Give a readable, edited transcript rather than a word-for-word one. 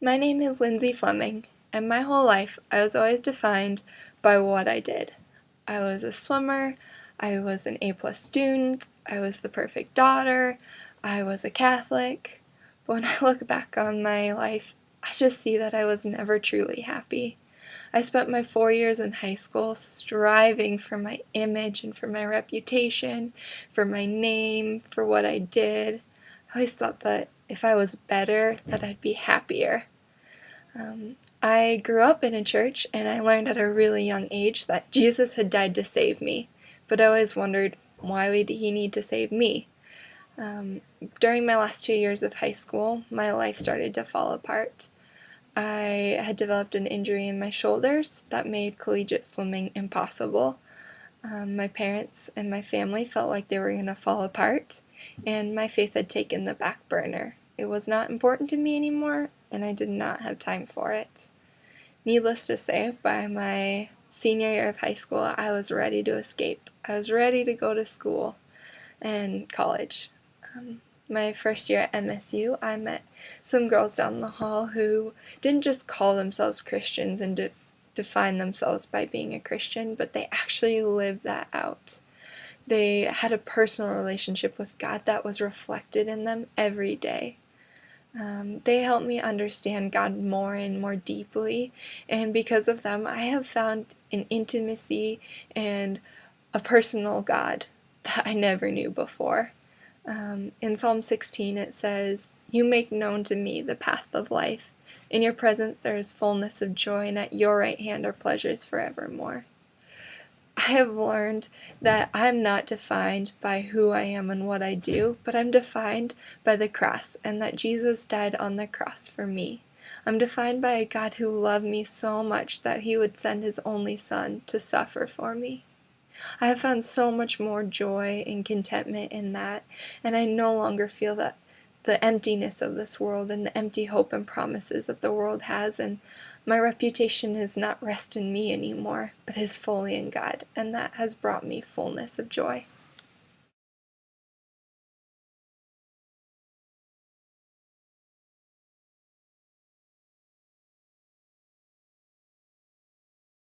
My name is Lindsey Fleming, and my whole life I was always defined by what I did. I was a swimmer, I was an A-plus student, I was the perfect daughter, I was a Catholic. But when I look back on my life, I just see that I was never truly happy. I spent my 4 years in high school striving for my image and for my reputation, for my name, for what I did. I always thought that if I was better, that I'd be happier. I grew up in a church, and I learned at a really young age that Jesus had died to save me, but I always wondered, why would he need to save me? During my last 2 years of high school, my life started to fall apart. I had developed an injury in my shoulders that made collegiate swimming impossible. My parents and my family felt like they were going to fall apart, and my faith had taken the back burner. It was not important to me anymore, and I did not have time for it. Needless to say, by my senior year of high school, I was ready to escape. I was ready to go to school and college. My first year at MSU, I met some girls down the hall who didn't just call themselves Christians and define themselves by being a Christian, but they actually lived that out. They had a personal relationship with God that was reflected in them every day. They helped me understand God more and more deeply, and because of them, I have found an intimacy and a personal God that I never knew before. In Psalm 16 it says, "You make known to me the path of life. In your presence there is fullness of joy, and at your right hand are pleasures forevermore." I have learned that I'm not defined by who I am and what I do, but I'm defined by the cross, and that Jesus died on the cross for me. I'm defined by a God who loved me so much that he would send his only son to suffer for me. I have found so much more joy and contentment in that, and I no longer feel that the emptiness of this world and the empty hope and promises that the world has, and my reputation does not rest in me anymore, but is fully in God, and that has brought me fullness of joy.